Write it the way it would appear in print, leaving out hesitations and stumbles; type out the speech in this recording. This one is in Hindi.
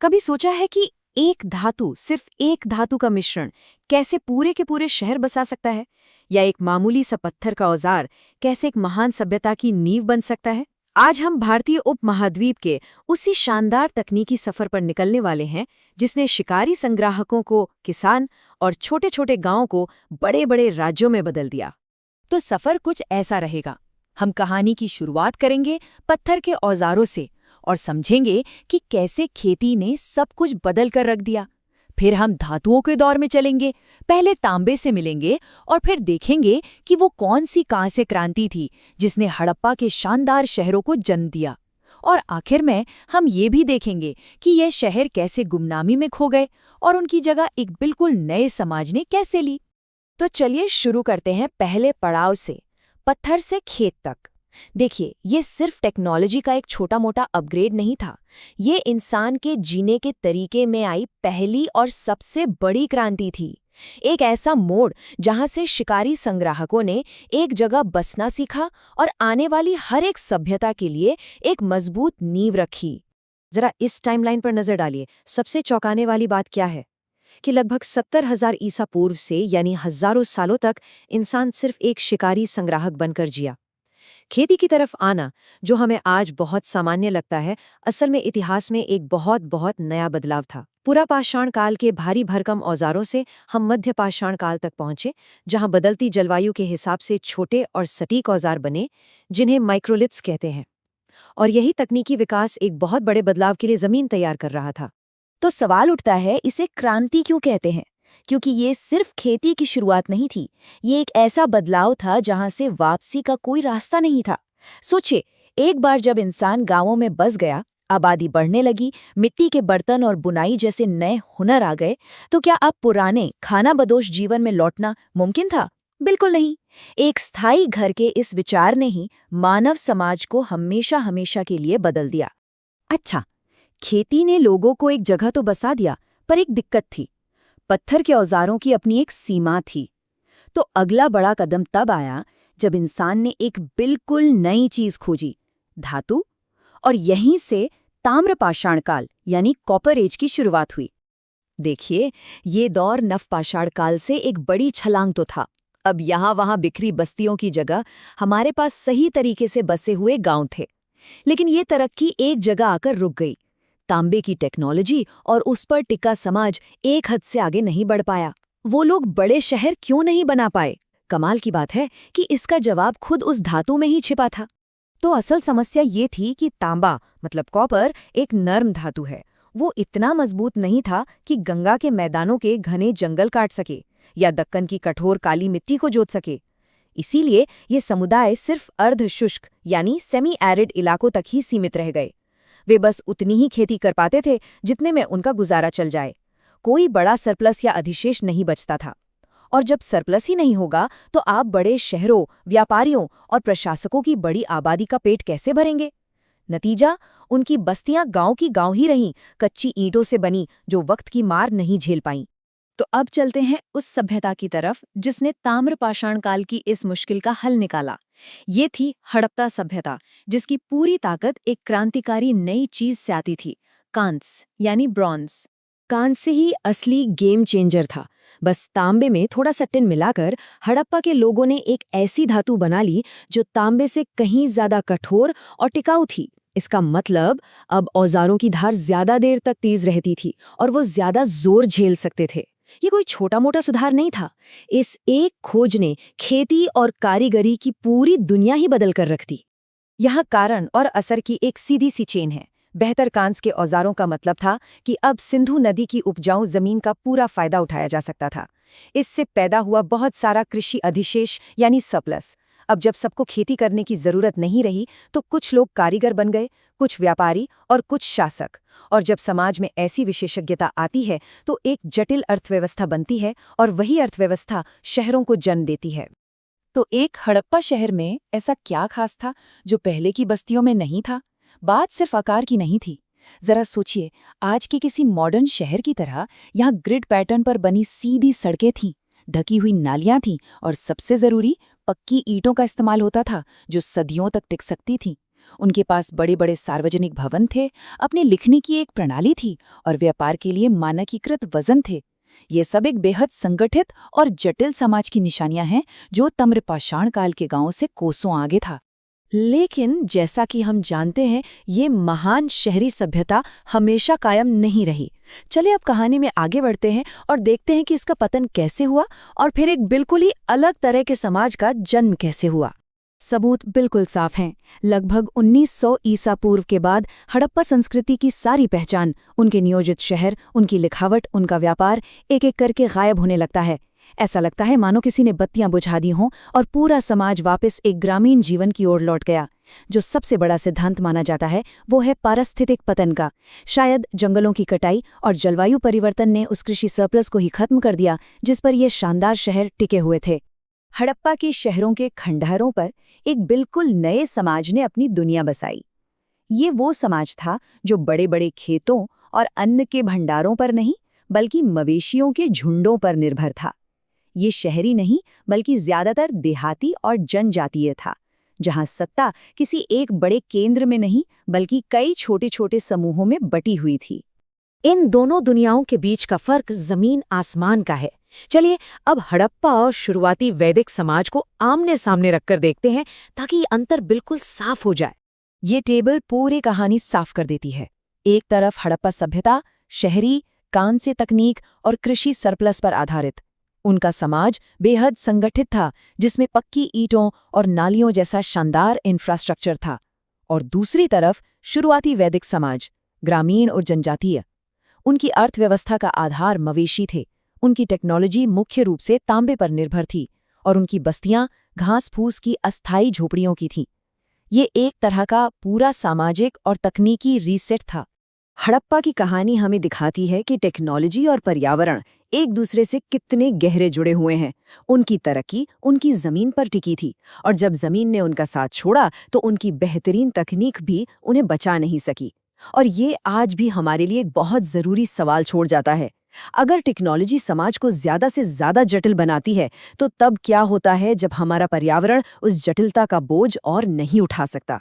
कभी सोचा है कि एक धातु, सिर्फ एक धातु का मिश्रण कैसे पूरे के पूरे शहर बसा सकता है? या एक मामूली सा पत्थर का औजार कैसे एक महान सभ्यता की नींव बन सकता है? आज हम भारतीय उपमहाद्वीप के उसी शानदार तकनीकी सफर पर निकलने वाले हैं जिसने शिकारी संग्राहकों को किसान और छोटे छोटे गांवों को बड़े बड़े राज्यों में बदल दिया। तो सफर कुछ ऐसा रहेगा। हम कहानी की शुरुआत करेंगे पत्थर के औजारों से और समझेंगे कि कैसे खेती ने सब कुछ बदल कर रख दिया। फिर हम धातुओं के दौर में चलेंगे, पहले तांबे से मिलेंगे और फिर देखेंगे कि वो कौन सी कांस्य क्रांति थी जिसने हड़प्पा के शानदार शहरों को जन्म दिया। और आखिर में हम ये भी देखेंगे कि यह शहर कैसे गुमनामी में खो गए और उनकी जगह एक बिल्कुल नए समाज ने कैसे ली। तो चलिए शुरू करते हैं पहले पड़ाव से, पत्थर से खेत तक। देखिए, ये सिर्फ टेक्नोलॉजी का एक छोटा मोटा अपग्रेड नहीं था, ये इंसान के जीने के तरीके में आई पहली और सबसे बड़ी क्रांति थी। एक ऐसा मोड़ जहां से शिकारी संग्राहकों ने एक जगह बसना सीखा और आने वाली हर एक सभ्यता के लिए एक मजबूत नींव रखी। जरा इस टाइमलाइन पर नजर डालिए। सबसे चौंकाने वाली बात क्या है कि लगभग 70,000 ईसा पूर्व से यानी हजारों सालों तक इंसान सिर्फ एक शिकारी संग्राहक बनकर जिया। खेती की तरफ आना, जो हमें आज बहुत सामान्य लगता है, असल में इतिहास में एक बहुत बहुत नया बदलाव था। पूरा पाषाण काल के भारी भरकम औजारों से हम मध्य पाषाण काल तक पहुंचे, जहां बदलती जलवायु के हिसाब से छोटे और सटीक औजार बने, जिन्हें माइक्रोलिथ्स कहते हैं। और यही तकनीकी विकास एक बहुत बड़े बदलाव के लिए जमीन तैयार कर रहा था। तो सवाल उठता है, इसे क्रांति क्यों कहते हैं? क्योंकि ये सिर्फ खेती की शुरुआत नहीं थी, ये एक ऐसा बदलाव था जहां से वापसी का कोई रास्ता नहीं था। सोचिए, एक बार जब इंसान गांवों में बस गया, आबादी बढ़ने लगी, मिट्टी के बर्तन और बुनाई जैसे नए हुनर आ गए, तो क्या अब पुराने खानाबदोश जीवन में लौटना मुमकिन था? बिल्कुल नहीं। एक स्थायी घर के इस विचार ने ही मानव समाज को हमेशा हमेशा के लिए बदल दिया। अच्छा, खेती ने लोगों को एक जगह तो बसा दिया, पर एक दिक्कत थी। पत्थर के औजारों की अपनी एक सीमा थी। तो अगला बड़ा कदम तब आया जब इंसान ने एक बिल्कुल नई चीज खोजी, धातु। और यहीं से ताम्रपाषाण काल यानी कॉपर एज की शुरुआत हुई। देखिए, ये दौर नवपाषाण काल से एक बड़ी छलांग तो था। अब यहाँ वहाँ बिखरी बस्तियों की जगह हमारे पास सही तरीके से बसे हुए गांव थे। लेकिन ये तरक्की एक जगह आकर रुक गई। तांबे की टेक्नोलॉजी और उस पर टिका समाज एक हद से आगे नहीं बढ़ पाया। वो लोग बड़े शहर क्यों नहीं बना पाए? कमाल की बात है कि इसका जवाब खुद उस धातु में ही छिपा था। तो असल समस्या ये थी कि तांबा, मतलब कॉपर, एक नर्म धातु है। वो इतना मजबूत नहीं था कि गंगा के मैदानों के घने जंगल काट सके या दक्कन की कठोर काली मिट्टी को जोत सके। इसीलिए ये समुदाय सिर्फ अर्ध शुष्क यानी सेमी एरिड इलाकों तक ही सीमित रह गए। वे बस उतनी ही खेती कर पाते थे जितने में उनका गुजारा चल जाए। कोई बड़ा सरप्लस या अधिशेष नहीं बचता था। और जब सरप्लस ही नहीं होगा तो आप बड़े शहरों, व्यापारियों और प्रशासकों की बड़ी आबादी का पेट कैसे भरेंगे? नतीजा, उनकी बस्तियां गांव की गांव ही रहीं, कच्ची ईंटों से बनी, जो वक्त की मार नहीं झेल पाईं। तो अब चलते हैं उस सभ्यता की तरफ जिसने ताम्रपाषाण काल की इस मुश्किल का हल निकाला। ये थी हड़प्पा सभ्यता, जिसकी पूरी ताकत एक क्रांतिकारी नई चीज से आती थी, कांस्य यानी ब्रॉन्ज। कांस्य ही असली गेम चेंजर था। बस तांबे में थोड़ा सा टिन मिलाकर हड़प्पा के लोगों ने एक ऐसी धातु बना ली जो तांबे से कहीं ज्यादा कठोर और टिकाऊ थी। इसका मतलब अब औजारों की धार ज्यादा देर तक तेज रहती थी और वो ज्यादा जोर झेल सकते थे। ये कोई छोटा मोटा सुधार नहीं था। इस एक खोज ने खेती और कारीगरी की पूरी दुनिया ही बदल कर रख दी। यहाँ कारण और असर की एक सीधी सी चेन है। बेहतर कांस्य के औजारों का मतलब था कि अब सिंधु नदी की उपजाऊ जमीन का पूरा फायदा उठाया जा सकता था। इससे पैदा हुआ बहुत सारा कृषि अधिशेष यानी सरप्लस। अब जब सबको खेती करने की जरूरत नहीं रही तो कुछ लोग कारीगर बन गए, कुछ व्यापारी और कुछ शासक। और जब समाज में ऐसी विशेषज्ञता आती है तो एक जटिल अर्थव्यवस्था बनती है और वही अर्थव्यवस्था शहरों को जन्म देती है। तो एक हड़प्पा शहर में ऐसा क्या खास था जो पहले की बस्तियों में नहीं था? बात सिर्फ आकार की नहीं थी। जरा सोचिए, आज के किसी मॉडर्न शहर की तरह यहाँ ग्रिड पैटर्न पर बनी सीधी सड़कें थीं, ढकी हुई नालियां थीं और सबसे जरूरी, पक्की ईंटों का इस्तेमाल होता था जो सदियों तक टिक सकती थीं। उनके पास बड़े बड़े सार्वजनिक भवन थे, अपने लिखने की एक प्रणाली थी और व्यापार के लिए मानकीकृत वजन थे। ये सब एक बेहद संगठित और जटिल समाज की निशानियां हैं जो ताम्रपाषाण काल के गांवों से कोसों आगे था। लेकिन जैसा कि हम जानते हैं, ये महान शहरी सभ्यता हमेशा कायम नहीं रही। चलिए अब कहानी में आगे बढ़ते हैं और देखते हैं कि इसका पतन कैसे हुआ और फिर एक बिल्कुल ही अलग तरह के समाज का जन्म कैसे हुआ। सबूत बिल्कुल साफ हैं। लगभग 1900 ईसा पूर्व के बाद हड़प्पा संस्कृति की सारी पहचान, उनके नियोजित शहर, उनकी लिखावट, उनका व्यापार एक एक करके गायब होने लगता है। ऐसा लगता है मानो किसी ने बत्तियां बुझा दी हों और पूरा समाज वापस एक ग्रामीण जीवन की ओर लौट गया। जो सबसे बड़ा सिद्धांत माना जाता है वो है पारिस्थितिक पतन का। शायद जंगलों की कटाई और जलवायु परिवर्तन ने उस कृषि सरप्लस को ही खत्म कर दिया जिस पर ये शानदार शहर टिके हुए थे। हड़प्पा के शहरों के खंडहरों पर एक बिल्कुल नए समाज ने अपनी दुनिया बसाई। ये वो समाज था जो बड़े बड़े खेतों और अन्न के भंडारों पर नहीं बल्कि मवेशियों के झुंडों पर निर्भर था। ये शहरी नहीं बल्कि ज्यादातर देहाती और जनजातीय था, जहां सत्ता किसी एक बड़े केंद्र में नहीं बल्कि कई छोटे छोटे समूहों में बटी हुई थी। इन दोनों दुनियाओं के बीच का फर्क जमीन आसमान का है। चलिए अब हड़प्पा और शुरुआती वैदिक समाज को आमने सामने रखकर देखते हैं ताकि ये अंतर बिल्कुल साफ हो जाए। ये टेबल पूरी कहानी साफ कर देती है। एक तरफ हड़प्पा सभ्यता, शहरी, कान से तकनीक और कृषि सरप्लस पर आधारित। उनका समाज बेहद संगठित था, जिसमें पक्की ईंटों और नालियों जैसा शानदार इंफ्रास्ट्रक्चर था। और दूसरी तरफ शुरुआती वैदिक समाज, ग्रामीण और जनजातीय। उनकी अर्थव्यवस्था का आधार मवेशी थे। उनकी टेक्नोलॉजी मुख्य रूप से तांबे पर निर्भर थी और उनकी बस्तियां घास फूस की अस्थायी झोपड़ियों की थीं। ये एक तरह का पूरा सामाजिक और तकनीकी रीसेट था। हड़प्पा की कहानी हमें दिखाती है कि टेक्नोलॉजी और पर्यावरण एक दूसरे से कितने गहरे जुड़े हुए हैं। उनकी तरक्की उनकी जमीन पर टिकी थी और जब जमीन ने उनका साथ छोड़ा तो उनकी बेहतरीन तकनीक भी उन्हें बचा नहीं सकी। और ये आज भी हमारे लिए एक बहुत जरूरी सवाल छोड़ जाता है। अगर टेक्नोलॉजी समाज को ज्यादा से ज्यादा जटिल बनाती है तो तब क्या होता है जब हमारा पर्यावरण उस जटिलता का बोझ और नहीं उठा सकता।